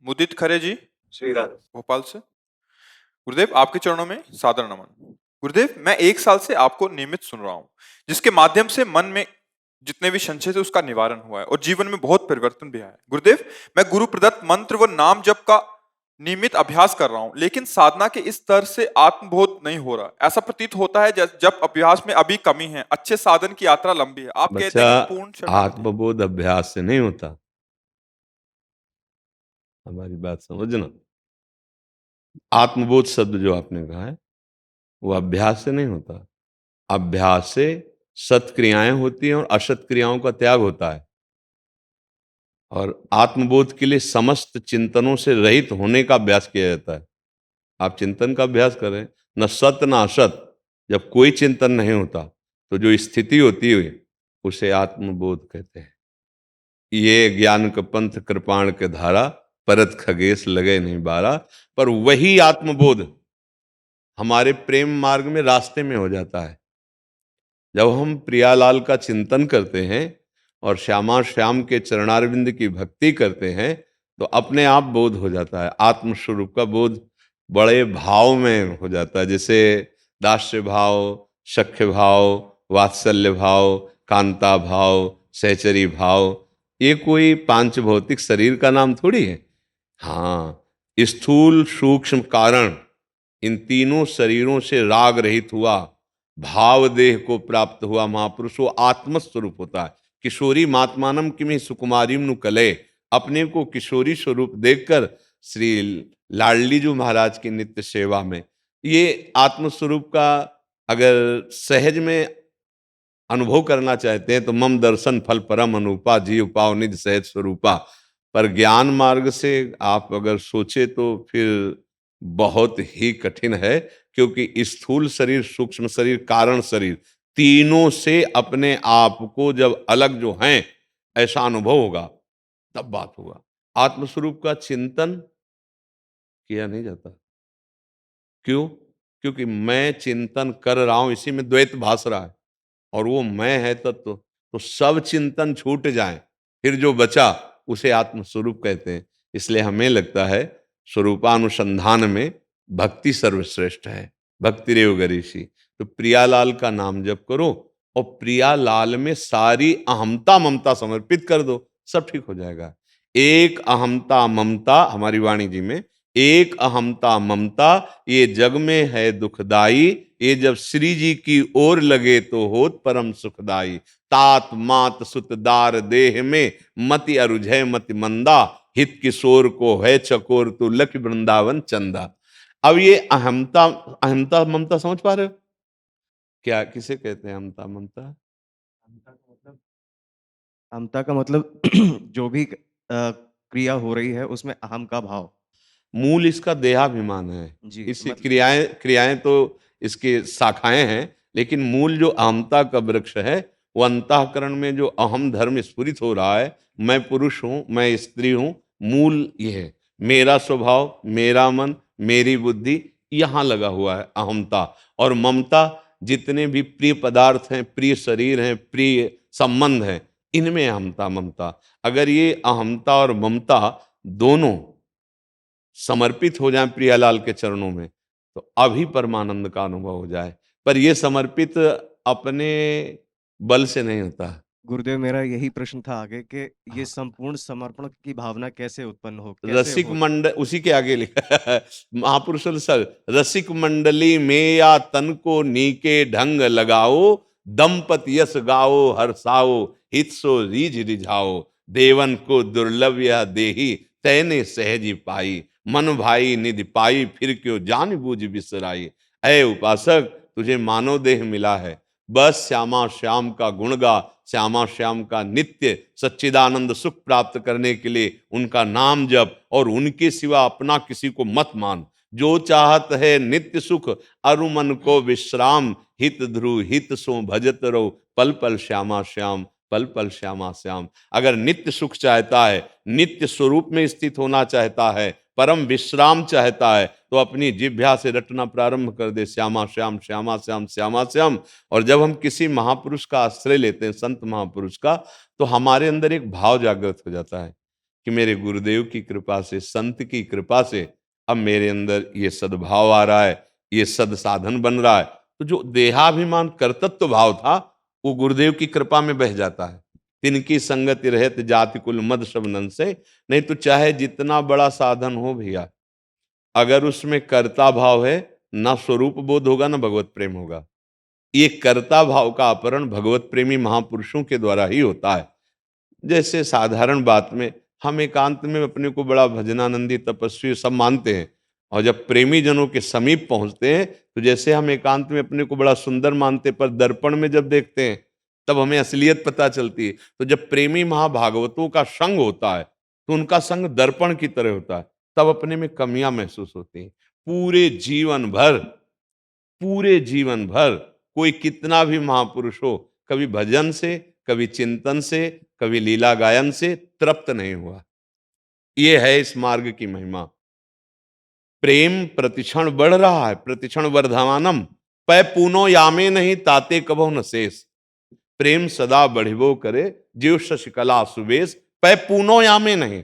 मुदित खरे जी, श्री राधे। भोपाल से। गुरुदेव, आपके चरणों में सादर नमन। गुरुदेव, मैं 1 साल से आपको नियमित सुन रहा हूँ, जिसके माध्यम से मन में जितने भी संशय थे उसका निवारण हुआ है और जीवन में बहुत परिवर्तन भी आया है। गुरुदेव, मैं गुरु प्रदत्त मंत्र व नाम जप का नियमित अभ्यास कर रहा हूँ, लेकिन साधना के इस स्तर से आत्मबोध नहीं हो रहा। ऐसा प्रतीत होता है जब अभ्यास में अभी कमी है। अच्छे साधन की यात्रा लंबी है। आप कहते बच्चा, हैं कि पूर्ण शरणागति है। आत्मबोध अभ्यास से नहीं होता। हमारी बात समझना। आत्मबोध शब्द जो आपने कहा है वो अभ्यास से नहीं होता। अभ्यास से सत्क्रियाएं होती हैं और असत क्रियाओं का त्याग होता है। और आत्मबोध के लिए समस्त चिंतनों से रहित होने का अभ्यास किया जाता है। आप चिंतन का अभ्यास करें, न सत न असत, जब कोई चिंतन नहीं होता तो जो स्थिति होती है उसे आत्मबोध कहते हैं। ये ज्ञान का पंथ कृपाण के धारा, परत खगेश लगे नहीं बारा। पर वही आत्मबोध हमारे प्रेम मार्ग में रास्ते में हो जाता है। जब हम प्रियालाल का चिंतन करते हैं और श्यामा श्याम के चरणारविंद की भक्ति करते हैं तो अपने आप बोध हो जाता है। आत्मस्वरूप का बोध बड़े भाव में हो जाता है, जैसे दास्य भाव, सख्य भाव, वात्सल्य भाव, कांता भाव, सहचरी भाव। ये कोई पांच भौतिक शरीर का नाम थोड़ी है। हाँ, स्थूल सूक्ष्म कारण, इन तीनों शरीरों से राग रहित हुआ भाव देह को प्राप्त हुआ महापुरुष वो आत्मस्वरूप होता है। किशोरी मात्मानम किमि सुकुमारीम नु कले। अपने को किशोरी स्वरूप देखकर श्री लाडली जी महाराज की नित्य सेवा में ये आत्मस्वरूप का अगर सहज में अनुभव करना चाहते हैं तो मम दर्शन फल परम अनुपा जीव पाव निज सहज स्वरूपा। पर ज्ञान मार्ग से आप अगर सोचे तो फिर बहुत ही कठिन है, क्योंकि स्थूल शरीर, सूक्ष्म शरीर, कारण शरीर, तीनों से अपने आप को जब अलग जो हैं ऐसा अनुभव होगा तब बात होगा। आत्मस्वरूप का चिंतन किया नहीं जाता। क्यों? क्योंकि मैं चिंतन कर रहा हूं, इसी में द्वैत भास रहा है और वो मैं है तत्व। तो सब चिंतन छूट जाए, फिर जो बचा उसे आत्मस्वरूप कहते हैं। इसलिए हमें लगता है स्वरूपानुसंधान में भक्ति सर्वश्रेष्ठ है। भक्ति रेव गरीषी। तो प्रियालाल का नाम जप करो और प्रियालाल में सारी अहमता ममता समर्पित कर दो, सब ठीक हो जाएगा। एक अहमता ममता, हमारी वाणी जी में एक अहमता ममता, ये जग में है दुखदाई। ये जब श्री जी की ओर लगे तो होत परम सुखदाई। तात मात सुतदार देह में मति अरुझय मति मंदा। हित किशोर को है चकोर तू लख वृंदावन चंदा। अब ये अहमता अहमता ममता समझ पा रहे हो? क्या किसे कहते हैं अहमता ममता? अहमता का मतलब अहमता का मतलब जो भी क्रिया हो रही है उसमें अहम का भाव। मूल इसका देहाभिमान है। जी, इस मतलब क्रियाएं क्रियाएं तो इसके शाखाएं हैं, लेकिन मूल जो अहमता का वृक्ष है वो अंतःकरण में जो अहम धर्म स्फुरित हो रहा है, मैं पुरुष हूं, मैं स्त्री हूं, मूल ये है। मेरा स्वभाव, मेरा मन, मेरी बुद्धि, यहाँ लगा हुआ है अहमता। और ममता, जितने भी प्रिय पदार्थ हैं, प्रिय शरीर हैं, प्रिय संबंध हैं, इनमें अहमता ममता। अगर ये अहमता और ममता दोनों समर्पित हो जाए प्रियालाल के चरणों में तो अभी परमानंद का अनुभव हो जाए। पर यह समर्पित अपने बल से नहीं होता। गुरुदेव, मेरा यही प्रश्न था आगे कि ये हाँ। संपूर्ण समर्पण की भावना कैसे उत्पन्न हो, कैसे रसिक हो? मंडल, उसी के आगे लिखा है महापुरुष सर, रसिक मंडली में या तन को नीके ढंग लगाओ। दंपति यस गाओ हर्षाओ, हित सो रीझ रिझाओ। देवन को दुर्लभ यह देही, तैने सहजी पाई। मन भाई निधि पाई, फिर क्यों जान बूझ बिसराई। ऐ उपासक, तुझे मानव देह मिला है, बस श्यामा श्याम का गुण गा। श्यामा श्याम का नित्य सच्चिदानंद सुख प्राप्त करने के लिए उनका नाम जप, और उनके सिवा अपना किसी को मत मान। जो चाहत है नित्य सुख, अरु मन को विश्राम। हित ध्रुव हित सो भजत रहो, पल पल श्यामा श्याम, पल पल श्यामा श्याम। अगर नित्य सुख चाहता है, नित्य स्वरूप में स्थित होना चाहता है, परम विश्राम चाहता है, तो अपनी जिह्वा से रटना प्रारंभ कर दे, श्यामा श्याम श्यामा श्याम श्यामा श्याम। और जब हम किसी महापुरुष का आश्रय लेते हैं, संत महापुरुष का, तो हमारे अंदर एक भाव जागृत हो जाता है कि मेरे गुरुदेव की कृपा से, संत की कृपा से अब मेरे अंदर ये सद्भाव आ रहा है, ये सद साधन बन रहा है। तो जो देहाभिमान कर्तृत्व भाव था वो गुरुदेव की कृपा में बह जाता है। तिनकी संगति रहत जाति कुल मद सब नन से। नहीं तो चाहे जितना बड़ा साधन हो भैया, अगर उसमें कर्ता भाव है, ना स्वरूप बोध होगा ना भगवत प्रेम होगा। ये कर्ता भाव का अपहरण भगवत प्रेमी महापुरुषों के द्वारा ही होता है। जैसे साधारण बात में हम एकांत में अपने को बड़ा भजनानंदी तपस्वी सब मानते हैं, और जब प्रेमी जनों के समीप पहुंचते हैं तो जैसे हम एकांत में अपने को बड़ा सुंदर मानते, पर दर्पण में जब देखते हैं तब हमें असलियत पता चलती है। तो जब प्रेमी महाभागवतों का संग होता है तो उनका संग दर्पण की तरह होता है, तब अपने में कमियां महसूस होती हैं। पूरे जीवन भर कोई कितना भी महापुरुष हो, कभी भजन से, कभी चिंतन से, कभी लीला गायन से तृप्त नहीं हुआ। ये है इस मार्ग की महिमा। प्रेम प्रतिक्षण बढ़ रहा है, प्रतिक्षण वर्धमानम, पै पूनो यामे नहीं ताते कबो न शेष। प्रेम सदा बढ़िबो करे, जीव शशिकला सुबेश, पै पूनो यामे नहीं।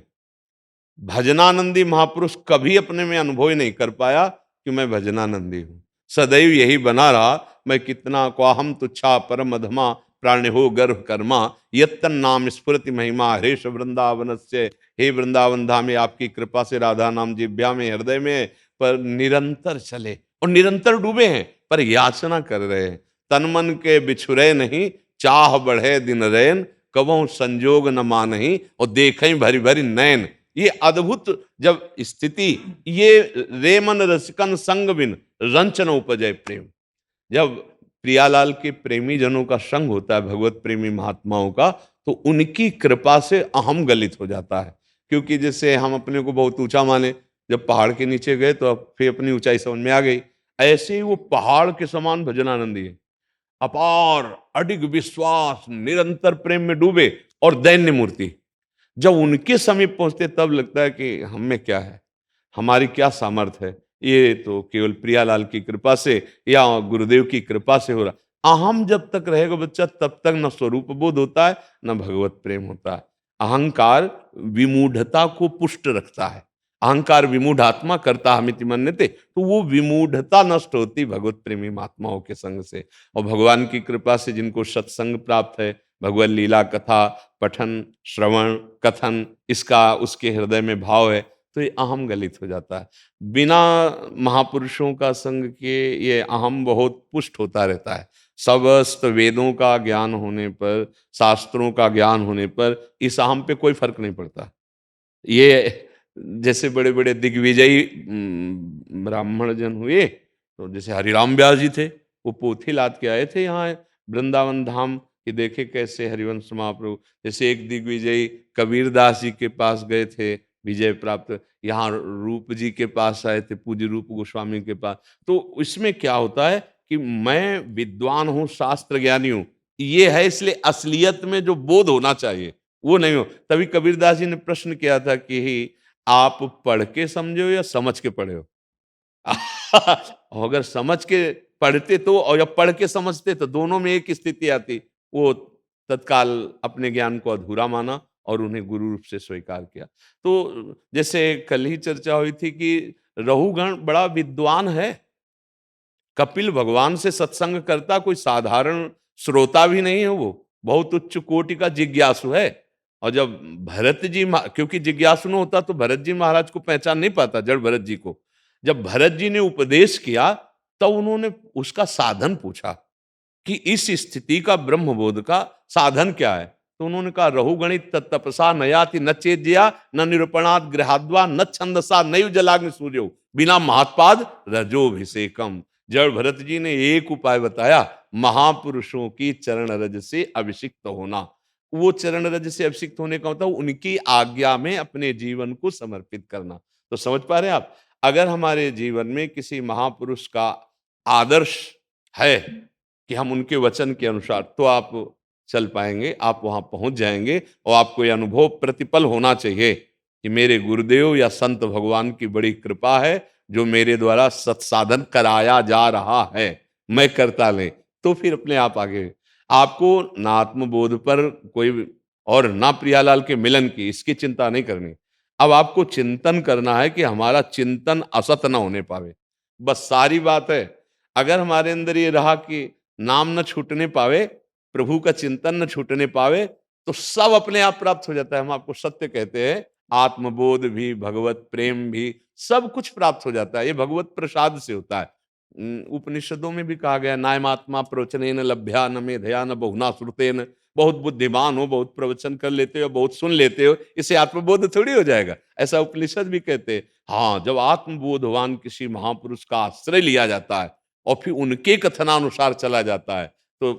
भजनानंदी महापुरुष कभी अपने में अनुभव ही नहीं कर पाया कि मैं भजनानंदी हूं। सदैव यही बना रहा, मैं कितना क्वाहम तुच्छा परम अधमा, प्राण हो गर्भ कर्मा, यत्तन नाम स्फुरति महिमा हरेश वृंदावन से। हे वृंदावन धामे, आपकी कृपा से राधा नाम जिब्या में, हृदय में, पर निरंतर चले और निरंतर डूबे हैं, पर याचना कर रहे हैं। तन मन के बिछुरे नहीं, चाह बढ़े दिन रैन, कबहु संजोग न मानही, और देखें भरी भरी नैन। ये अद्भुत जब स्थिति, ये रेमन रसिकन संग बिन रंचन उपजय प्रेम। जब प्रियालाल के प्रेमी जनों का संग होता है, भगवत प्रेमी महात्माओं का, तो उनकी कृपा से अहम गलित हो जाता है। क्योंकि जैसे हम अपने को बहुत ऊंचा माने, जब पहाड़ के नीचे गए तो अब फिर अपनी ऊंचाई समझ में आ गई। ऐसे ही वो पहाड़ के समान भजनानंदी है, अपार अडिग विश्वास, निरंतर प्रेम में डूबे और दैन्य मूर्ति। जब उनके समीप पहुंचते तब लगता है कि हम में क्या है, हमारी क्या सामर्थ्य है। ये तो केवल प्रियालाल की कृपा से या गुरुदेव की कृपा से हो रहा। अहम जब तक रहेगा बच्चा, तब तक न स्वरूप बोध होता है, न भगवत प्रेम होता है। अहंकार विमूढ़ता को पुष्ट रखता है। अहंकार विमूढ़ात्मा करता हमिति मन्यते, तो वो विमूढ़ता नष्ट होती भगवत प्रेमी महात्माओं के संग से। और भगवान की कृपा से जिनको सत्संग प्राप्त है, भगवत लीला कथा पठन श्रवण कथन, इसका उसके हृदय में भाव है, तो ये अहम गलित हो जाता है। बिना महापुरुषों का संग के ये अहम बहुत पुष्ट होता रहता है। समस्त वेदों का ज्ञान होने पर, शास्त्रों का ज्ञान होने पर इस अहम पे कोई फर्क नहीं पड़ता। ये जैसे बड़े बड़े दिग्विजयी ब्राह्मण जन हुए, तो जैसे हरिराम व्यास जी थे, वो पोथी लाद के आए थे यहाँ वृंदावन धाम कि देखे कैसे हरिवंश महाप्रभु। जैसे एक दिग्विजयी कबीरदास जी के पास गए थे विजय प्राप्त, यहाँ रूप जी के पास आए थे, पूज्य रूप गोस्वामी के पास। तो इसमें क्या होता है कि मैं विद्वान हूँ, शास्त्र ज्ञानी हूँ, ये है। इसलिए असलियत में जो बोध होना चाहिए वो नहीं हो। तभी कबीरदास जी ने प्रश्न किया था कि आप पढ़ के समझे हो या समझ के पढ़े हो? अगर समझ के पढ़ते तो, और जब पढ़ के समझते तो दोनों में एक स्थिति आती। वो तत्काल अपने ज्ञान को अधूरा माना और उन्हें गुरु रूप से स्वीकार किया। तो जैसे कल ही चर्चा हुई थी कि रहुगण बड़ा विद्वान है, कपिल भगवान से सत्संग करता कोई साधारण श्रोता भी नहीं है, वो बहुत उच्च कोटि का जिज्ञासु है। और जब भरत जी, क्योंकि जिज्ञासु न होता तो भरत जी महाराज को पहचान नहीं पाता, जड़ भरत जी को। जब भरत जी ने उपदेश किया तब उन्होंने उसका साधन पूछा कि इस स्थिति का ब्रह्मबोध का साधन क्या है। तो उन्होंने कहा रहुगणित तपसा नयाति न चेद्या न निरूपणात् गृहाद्वा न छंदसा नैव जलाग्नि सूर्यो बिना महात्पाद रजोभिषेकम। जड़ भरत जी ने एक उपाय बताया, महापुरुषों की चरण रज से अभिषिक्त होना। वो चरण रज से अभिषिक्त होने का मतलब उनकी आज्ञा में अपने जीवन को समर्पित करना। तो समझ पा रहे हैं आप, अगर हमारे जीवन में किसी महापुरुष का आदर्श है कि हम उनके वचन के अनुसार, तो आप चल पाएंगे, आप वहां पहुंच जाएंगे। और आपको यह अनुभव प्रतिपल होना चाहिए कि मेरे गुरुदेव या संत भगवान की बड़ी कृपा है जो मेरे द्वारा सत्साधन कराया जा रहा है, मैं करता ले, तो फिर अपने आप आगे। आपको ना आत्मबोध पर कोई और ना प्रियालाल के मिलन की, इसकी चिंता नहीं करनी। अब आपको चिंतन करना है कि हमारा चिंतन असत ना होने पावे। बस सारी बात है। अगर हमारे अंदर ये रहा कि नाम न छूटने पावे, प्रभु का चिंतन न छूटने पावे, तो सब अपने आप प्राप्त हो जाता है। हम आपको सत्य कहते हैं, आत्मबोध भी, भगवत प्रेम भी, सब कुछ प्राप्त हो जाता है। ये भगवत प्रसाद से होता है। उपनिषदों में भी कहा गया, नायमात्मा प्रवचनेन लभ्या न मेधया न बहुना श्रुतेन। बहुत बुद्धिमान हो, बहुत प्रवचन कर लेते हो, बहुत सुन लेते हो, इससे आत्मबोध थोड़ी हो जाएगा। ऐसा उपनिषद भी कहते हैं। हाँ, जब आत्मबोधवान किसी महापुरुष का आश्रय लिया जाता है और फिर उनके कथनानुसार चला जाता है, तो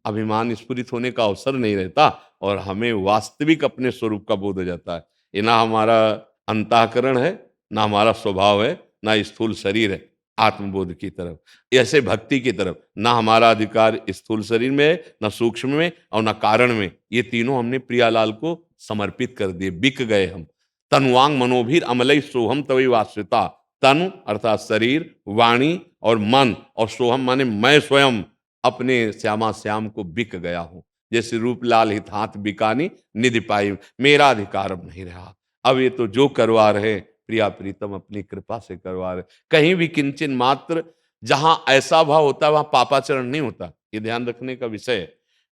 अभिमान स्फुरित होने का अवसर नहीं रहता और हमें वास्तविक अपने स्वरूप का बोध हो जाता है। ये ना हमारा अंतःकरण है, ना हमारा स्वभाव है, ना स्थूल शरीर है। आत्मबोध की तरफ, ऐसे भक्ति की तरफ, ना हमारा अधिकार स्थूल शरीर में है, ना सूक्ष्म में और ना कारण में। ये तीनों हमने प्रियालाल को समर्पित कर दिए, बिक गए हम। तनुवांग मनोभीर अमलई सोहम तवई वाश्रिता। तनु अर्थात शरीर, वाणी और मन, और सोहम माने मैं स्वयं अपने श्यामा श्याम को बिक गया हूं। जैसे रूप लाल हित हाथ बिकानी निधि पाई, मेरा अधिकार अब नहीं रहा। अब ये तो जो करवा रहे प्रिया प्रीतम अपनी कृपा से करवा रहे। कहीं भी किंचन मात्र जहां ऐसा भाव होता है वहां पापाचरण नहीं होता। ये ध्यान रखने का विषय है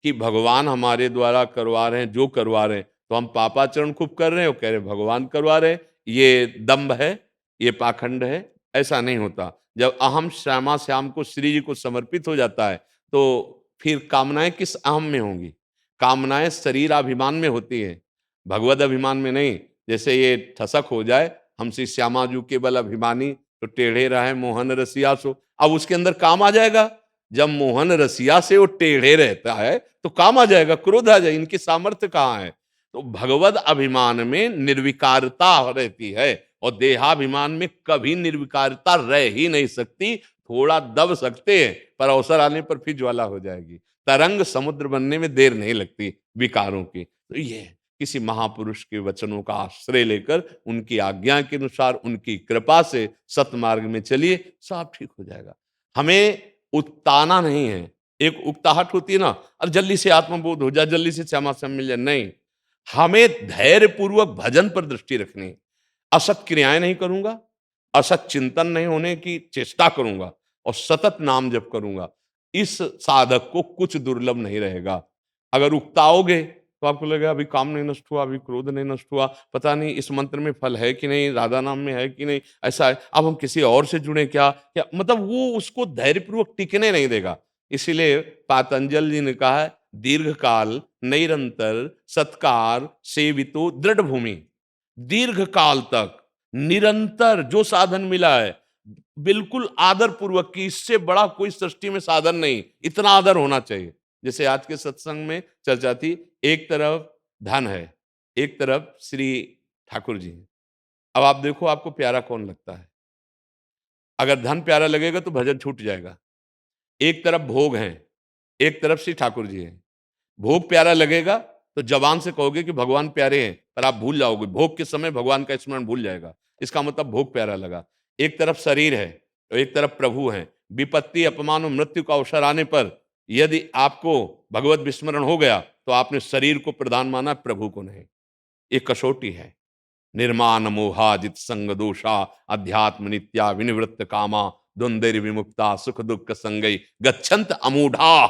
कि भगवान हमारे द्वारा करवा रहे हैं, जो करवा रहे हैं, तो हम पापाचरण खूब कर रहे हैं, वो कह रहे भगवान करवा रहे हैं, ये दम्भ है, ये पाखंड है। ऐसा नहीं होता। जब अहम श्यामा श्याम को श्री जी को समर्पित हो जाता है, तो फिर कामनाएं किस अहम में होंगी? कामनाएं शरीराभिमान में होती है, भगवद अभिमान में नहीं। जैसे ये ठसक हो जाए, हमसे श्यामा जू केवल अभिमानी, तो टेढ़े रहे मोहन रसिया सो। अब उसके अंदर काम आ जाएगा। जब मोहन रसिया से वो टेढ़े रहता है तो काम आ जाएगा, क्रोध आ जाए। इनकी सामर्थ्य कहाँ है? तो भगवद अभिमान में निर्विकारता रहती है और देहाभिमान में कभी निर्विकारता रह ही नहीं सकती। थोड़ा दब सकते हैं, पर अवसर आने पर फिर ज्वाला हो जाएगी। तरंग समुद्र बनने में देर नहीं लगती विकारों की। तो ये किसी महापुरुष के वचनों का आश्रय लेकर उनकी आज्ञा के अनुसार, उनकी कृपा से सतमार्ग में चलिए, सब ठीक हो जाएगा। हमें उकताना नहीं है। एक उकताहट होती है ना, अरे जल्दी से आत्मबोध हो जाए, जल्दी से श्यामा श्याम मिल जाए, नहीं। हमें धैर्य पूर्वक भजन पर दृष्टि रखनी है। असत क्रियाएं नहीं करूंगा, असत चिंतन नहीं होने की चेष्टा करूंगा और सतत नाम जप करूंगा। इस साधक को कुछ दुर्लभ नहीं रहेगा। अगर उकताओगे तो आपको लगेगा अभी काम नहीं नष्ट हुआ, अभी क्रोध नहीं नष्ट हुआ, पता नहीं इस मंत्र में फल है कि नहीं, राधा नाम में है कि नहीं, ऐसा है, अब हम किसी और से जुड़े क्या क्या, मतलब वो उसको धैर्यपूर्वक टिकने नहीं देगा। इसीलिए पातंजल जी ने कहा है, दीर्घ काल निरंतर सत्कार सेवितो दृढ़ भूमि। दीर्घ काल तक निरंतर जो साधन मिला है, बिल्कुल आदर पूर्वक, की इससे बड़ा कोई सृष्टि में साधन नहीं, इतना आदर होना चाहिए। जैसे आज के सत्संग में चर्चा थी, एक तरफ धन है, एक तरफ श्री ठाकुर जी हैं। अब आप देखो आपको प्यारा कौन लगता है? अगर धन प्यारा लगेगा तो भजन छूट जाएगा। एक तरफ भोग हैं, एक तरफ श्री ठाकुर जी हैं। भोग प्यारा लगेगा तो जबान से कहोगे कि भगवान प्यारे हैं, पर आप भूल जाओगे, भोग के समय भगवान का स्मरण भूल जाएगा। इसका मतलब भोग प्यारा लगा। एक तरफ शरीर है तो एक तरफ प्रभु है। विपत्ति अपमान और मृत्यु का अवसर आने पर यदि आपको भगवत विस्मरण हो गया तो आपने शरीर को प्रधान माना, प्रभु को नहीं। एक कसौटी है। निर्माण मोहाजित संग दोषा अध्यात्म नित्या विनिवृत्त कामा द्वंद्व विमुक्ता सुख दुख संगई गच्छंत अमूढ़ा।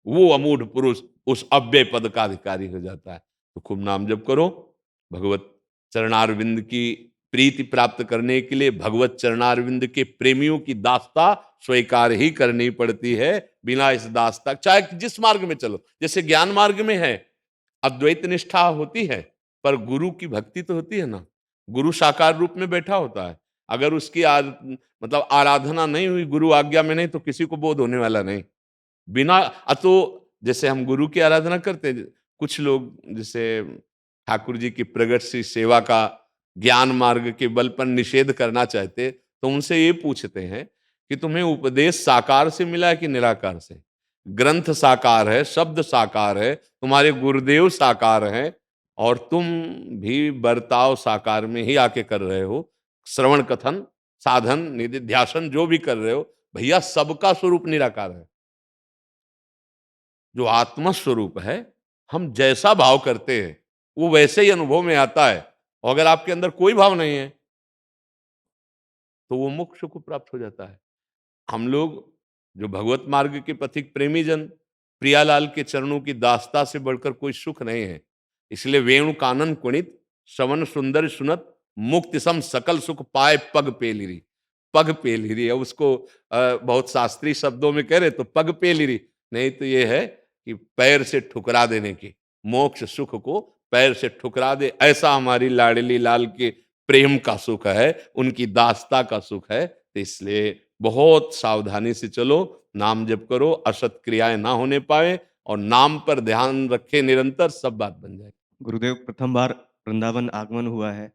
वो अमूढ़ पुरुष उस अव्यय पद का अधिकारी हो जाता है। तो खूब नाम जप करो। भगवत चरणारविंद की प्रीति प्राप्त करने के लिए भगवत चरणारविंद के प्रेमियों की दास्ता स्वीकार ही करनी पड़ती है। बिना इस दास्ता, चाहे जिस मार्ग में चलो, जैसे ज्ञान मार्ग में है अद्वैत निष्ठा होती है, पर गुरु की भक्ति तो होती है ना। गुरु साकार रूप में बैठा होता है। अगर उसकी मतलब आराधना नहीं हुई गुरु आज्ञा में, नहीं तो किसी को बोध होने वाला नहीं। बिना तो जैसे हम गुरु की आराधना करते हैं, कुछ लोग जैसे ठाकुर जी की प्रगट सी सेवा का ज्ञान मार्ग के बल पर निषेध करना चाहते, तो उनसे ये पूछते हैं कि तुम्हें उपदेश साकार से मिला है कि निराकार से? ग्रंथ साकार है, शब्द साकार है, तुम्हारे गुरुदेव साकार हैं, और तुम भी बर्ताव साकार में ही आके कर रहे हो। श्रवण कथन साधन निधिध्यासन जो भी कर रहे हो, भैया सबका स्वरूप निराकार है। जो आत्मा स्वरूप है हम जैसा भाव करते हैं वो वैसे ही अनुभव में आता है। और अगर आपके अंदर कोई भाव नहीं है तो वो मोक्ष को प्राप्त हो जाता है। हम लोग जो भगवत मार्ग के पथिक प्रेमी जन, प्रियालाल के चरणों की दास्ता से बढ़कर कोई सुख नहीं है। इसलिए वेणु कानन कुणित श्रवण सुंदर सुनत मुक्ति सम सकल सुख पाए पग पेलिरी। पग पेलिरी है उसको बहुत शास्त्रीय शब्दों में कह रहे तो पग पेलिरी, नहीं तो ये है कि पैर से ठुकरा देने की, मोक्ष सुख को पैर से ठुकरा दे, ऐसा हमारी लाडली लाल के प्रेम का सुख है, उनकी दास्ता का सुख है। तो इसलिए बहुत सावधानी से चलो, नाम जप करो, असत क्रियाएं ना होने पाए और नाम पर ध्यान रखे निरंतर, सब बात बन जाए। गुरुदेव, प्रथम बार वृंदावन आगमन हुआ है।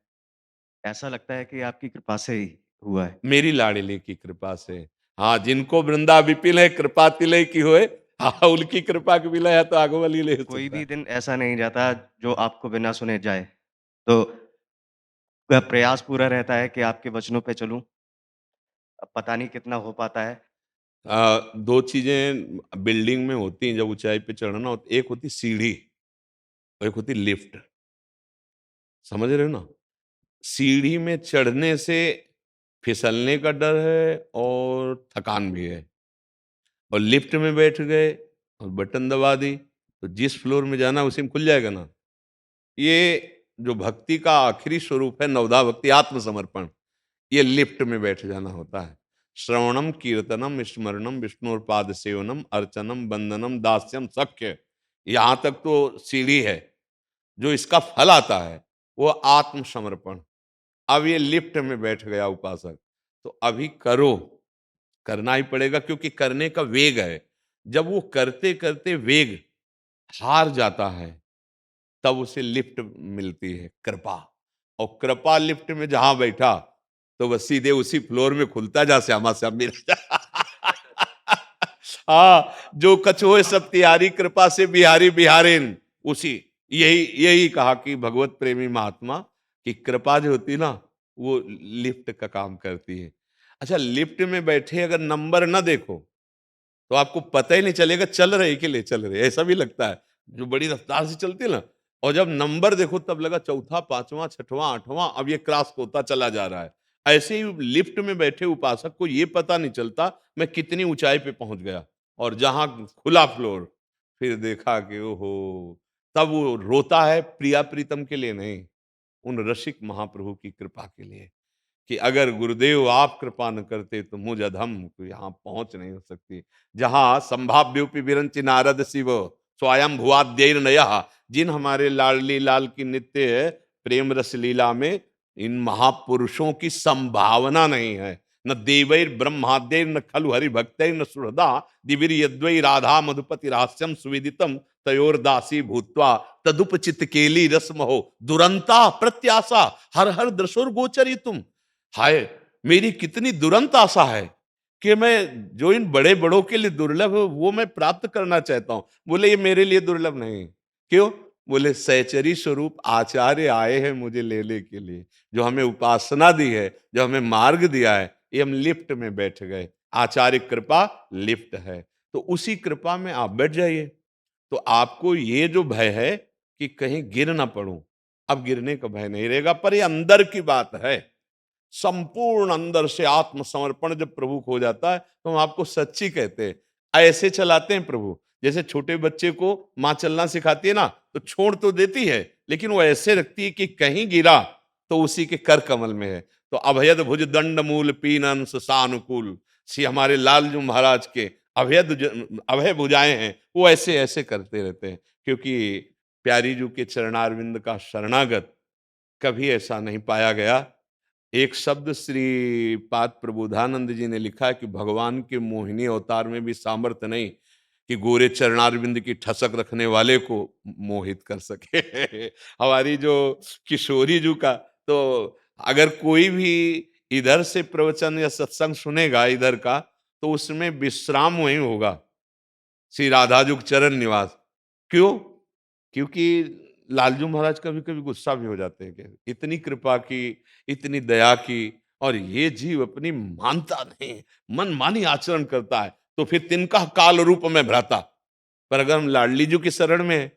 ऐसा लगता है कि आपकी कृपा से ही हुआ है। मेरी लाडली की कृपा से। हाँ, जिनको वृंदा विपिन है कृपा तिलय की होए, हाँ उनकी कृपा के बिना है तो आगो वाली ले कोई सकता भी है। दिन ऐसा नहीं जाता जो आपको बिना सुने जाए। तो प्रयास पूरा रहता है कि आपके वचनों पे चलूँ। अब पता नहीं कितना हो पाता है। दो चीजें बिल्डिंग में होती हैं जब ऊंचाई पे चढ़ना होता, एक होती सीढ़ी और एक होती लिफ्ट। समझ रहे हो ना? सीढ़ी में चढ़ने से फिसलने का डर है और थकान भी है, और लिफ्ट में बैठ गए और बटन दबा दी तो जिस फ्लोर में जाना उसी में खुल जाएगा ना। ये जो भक्ति का आखिरी स्वरूप है नवधा भक्ति आत्मसमर्पण, ये लिफ्ट में बैठ जाना होता है। श्रवणम कीर्तनम स्मरणम विष्णुपाद सेवनम अर्चनम बंदनम दास्यम सख्य, यहाँ तक तो सीढ़ी है। जो इसका फल आता है वो आत्मसमर्पण। अब ये लिफ्ट में बैठ गया उपासक, तो अभी करो, करना ही पड़ेगा क्योंकि करने का वेग है। जब वो करते करते वेग हार जाता है तब उसे लिफ्ट मिलती है, कृपा। और कृपा लिफ्ट में जहां बैठा तो वह सीधे उसी फ्लोर में खुलता जा श्यामा श्याम मिल जा। हाँ, जो कछुए सब तिहारी कृपा से बिहारी बिहारिन, उसी यही यही कहा कि भगवत प्रेमी महात्मा की कृपा जो होती है ना वो लिफ्ट का काम करती है। अच्छा, लिफ्ट में बैठे अगर नंबर ना देखो तो आपको पता ही नहीं चलेगा चल रहे कि ले चल रहे, ऐसा भी लगता है जो बड़ी रफ्तार से चलती है ना। और जब नंबर देखो तब लगा चौथा पांचवा छठवां आठवां, अब ये क्रॉस होता चला जा रहा है। ऐसे ही लिफ्ट में बैठे उपासक को ये पता नहीं चलता मैं कितनी ऊंचाई पे पहुंच गया, और जहां खुला फ्लोर फिर देखा कि ओहो, तब वो रोता है प्रिया प्रीतम के लिए नहीं, उन रसिक महाप्रभु की कृपा के लिए, कि अगर गुरुदेव आप कृपा न करते तो मुझ अधम को यहाँ पहुंच नहीं हो सकती। जहां संभाव्योपि विरंचि नारद शिव स्वयं भुआद्यैर नयः, जिन हमारे लाडली लाल की नित्य है प्रेम रस लीला में इन महापुरुषों की संभावना नहीं है। न देवैर ब्रह्माद्यैर न खलु हरि भक्तैर न सुहृदा दिविर यद्वै राधा मधुपति रहस्यम सुविदितम तयोर दासी भूत्वा तदुपचित केली रसमहो दुरंता प्रत्याशा हर हर दृशोर गोचरी तुम। हाय, मेरी कितनी दुरंत आशा है कि मैं जो इन बड़े बड़ों के लिए दुर्लभ है वो मैं प्राप्त करना चाहता हूं। बोले ये मेरे लिए दुर्लभ नहीं। क्यों? बोले सहचरी स्वरूप आचार्य आए हैं मुझे लेने के लिए, जो हमें उपासना दी है, जो हमें मार्ग दिया है, ये हम लिफ्ट में बैठ गए। आचार्य कृपा लिफ्ट है, तो उसी कृपा में आप बैठ जाइए। तो आपको ये जो भय है कि कहीं गिर ना पड़ूं, अब गिरने का भय नहीं रहेगा। पर ये अंदर की बात है, संपूर्ण अंदर से आत्मसमर्पण जब प्रभु को हो जाता है तो हम आपको सच्ची कहते हैं। ऐसे चलाते हैं प्रभु, जैसे छोटे बच्चे को मां चलना सिखाती है ना, तो छोड़ तो देती है लेकिन वो ऐसे रखती है कि कहीं गिरा तो उसी के कर कमल में है। तो अभयद भुज दंड मूल पीनन सानुकूल, श्री हमारे लालजू महाराज के अभय भुजाएं हैं, वो ऐसे ऐसे करते रहते हैं। क्योंकि प्यारी जू के चरणारविंद का शरणागत कभी ऐसा नहीं पाया गया। एक शब्द श्री पाद प्रबोधानंद जी ने लिखा है कि भगवान के मोहिनी अवतार में भी सामर्थ्य नहीं कि गोरे चरणारविंद की ठसक रखने वाले को मोहित कर सके। हमारी जो किशोरी जी का, तो अगर कोई भी इधर से प्रवचन या सत्संग सुनेगा इधर का, तो उसमें विश्राम वहीं होगा, श्री राधाजुग चरण निवास। क्यों? क्योंकि लालजू महाराज कभी कभी गुस्सा भी हो जाते हैं कि इतनी कृपा की, इतनी दया की, और ये जीव अपनी मानता नहीं, मनमानी आचरण करता है, तो फिर तिनका काल रूप में भ्राता। पर अगर हम लाडली जी की शरण में हैं,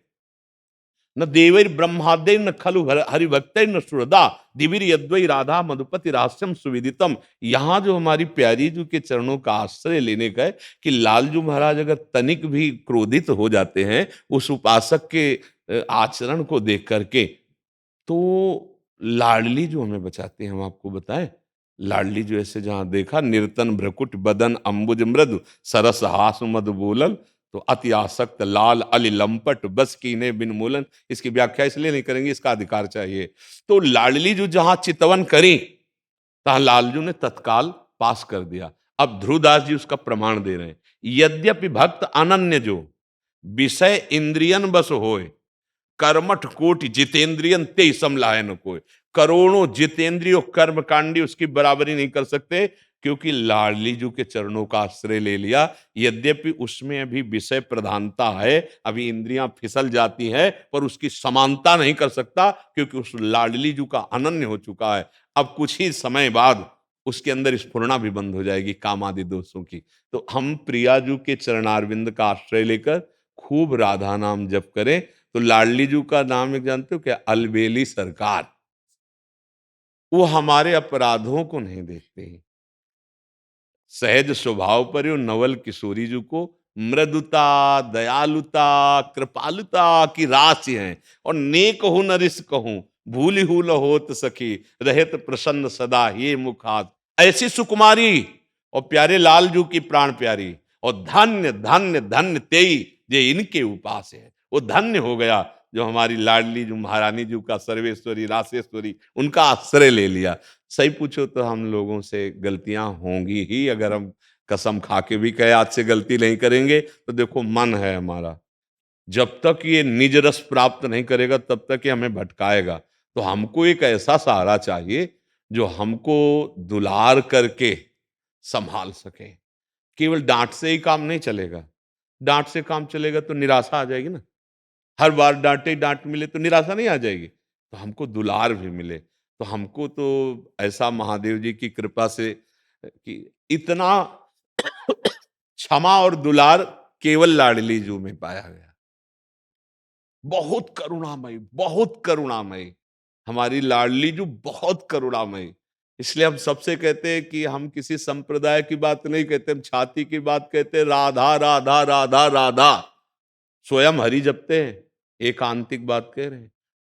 न देवैर ब्रह्मादैर न खलु हरिभक्तैर न सुहृदा दिविर यद्वै राधा मधुपति रहस्यम सुविदितम। यहाँ जो हमारी प्यारी जी के चरणों का आश्रय लेने का है कि लालजू महाराज अगर तनिक भी क्रोधित हो जाते हैं उस उपासक के आचरण को देख करके, तो लाडली जो हमें बचाते हैं, हम आपको बताएं, लाडली जो ऐसे जहां देखा, निर्तन भ्रकुट बदन अंबुज मृदु सरस हास मद बोलल, तो अति आसक्त लाल अली लंपट बस कीने बिन मूलन। इसकी व्याख्या इसलिए नहीं करेंगे, इसका अधिकार चाहिए। तो लाडली जो जहां चितवन करी तहां लालजू ने तत्काल पास कर दिया। अब ध्रुवदास जी उसका प्रमाण दे रहे हैं, यद्यपि भक्त अनन्य जो विषय इंद्रियन बस होए कर्मठ कोटि जितेंद्रियन ते समलाय न कोय। करोड़ों जितेंद्रियों कर्मकांडी उसकी बराबरी नहीं कर सकते, क्योंकि लाडली जी के चरणों का आश्रय ले लिया। यद्यपि उसमें अभी विषय प्रधानता है, अभी इंद्रियां फिसल जाती हैं, पर उसकी समानता नहीं कर सकता, क्योंकि उस लाडली जी का अनन्य हो चुका है। अब कुछ ही समय बाद उसके अंदर स्फुरना भी बंद हो जाएगी काम आदि दोषों की। तो हम प्रियाजू के चरणारविंद का आश्रय लेकर खूब राधा नाम जप करें। तो लाडली जू का नाम एक जानते हो क्या? अलबेली सरकार। वो हमारे अपराधों को नहीं देखते हैं, सहज स्वभाव पर यो नवल किशोरी जी को मृदुता दयालुता कृपालुता की राशि है। और नेक हूं नरिस कहूं भूली हुल होत सखी रहत प्रसन्न सदा ये मुखात। ऐसी सुकुमारी और प्यारे लाल जू की प्राण प्यारी, और धन्य धन्य धन्य तेई जे इनके उपास है। वो धन्य हो गया जो हमारी लाडली जो महारानी जी का सर्वेश्वरी रासेश्वरी उनका आश्रय ले लिया। सही पूछो तो हम लोगों से गलतियां होंगी ही, अगर हम कसम खा के भी कहे आज से गलती नहीं करेंगे, तो देखो मन है हमारा, जब तक ये निज रस प्राप्त नहीं करेगा तब तक ये हमें भटकाएगा। तो हमको एक ऐसा सहारा चाहिए जो हमको दुलार करके संभाल सके। केवल डांट से ही काम नहीं चलेगा, डांट से काम चलेगा तो निराशा आ जाएगी ना। हर बार डांटे डांट मिले तो निराशा नहीं आ जाएगी, तो हमको दुलार भी मिले। तो हमको तो ऐसा महादेव जी की कृपा से कि इतना क्षमा और दुलार केवल लाडली जू में पाया गया। बहुत करुणामयी, बहुत करुणामयी हमारी लाडली जू, बहुत करुणामयी। इसलिए हम सबसे कहते हैं कि हम किसी संप्रदाय की बात नहीं कहते, हम छाती की बात कहते हैं। राधा राधा राधा राधा स्वयं हरि जपते हैं, एकांतिक बात कह रहे हैं।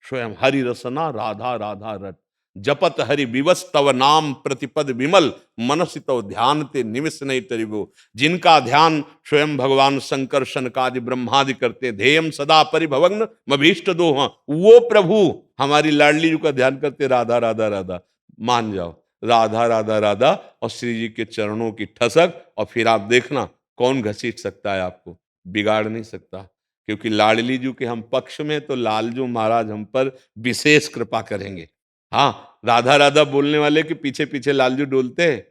स्वयं हरि रसना राधा राधा रट जपत हरि विवश तव नाम प्रतिपद विमल मनसि तव ध्यान ते निमिष नहीं तरिबो। जिनका ध्यान स्वयं भगवान शंकर शनकादि ब्रह्मादि करते, ध्येयम सदा परिभवग्न मभीष्ट दोहा, वो प्रभु हमारी लाडली जी का ध्यान करते राधा राधा राधा। मान जाओ राधा राधा राधा और श्री जी के चरणों की ठसक, और फिर आप देखना कौन घसीट सकता है आपको, बिगाड़ नहीं सकता। क्योंकि लाडली जी के हम पक्ष में, तो लालजू महाराज हम पर विशेष कृपा करेंगे। हाँ, राधा राधा बोलने वाले के पीछे पीछे लालजू डोलते हैं,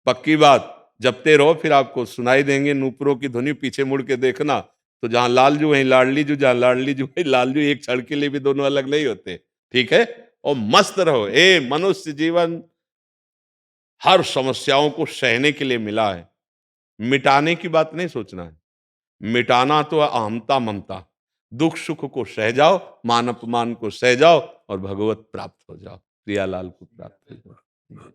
पक्की बात। जपते रहो, फिर आपको सुनाई देंगे नूपुरों की ध्वनि, पीछे मुड़ के देखना। तो जहां लालजू वहीं लाडली जू, जहां लाडली जू वहीं लालजू, एक क्षण के लिए भी दोनों अलग नहीं होते। ठीक है? और मस्त रहो। मनुष्य जीवन हर समस्याओं को सहने के लिए मिला है, मिटाने की बात नहीं सोचना है। मिटाना तो अहमता ममता, दुख सुख को सह जाओ, मान अपमान को सह जाओ और भगवत प्राप्त हो जाओ, प्रियालाल को प्राप्त हो जाओ।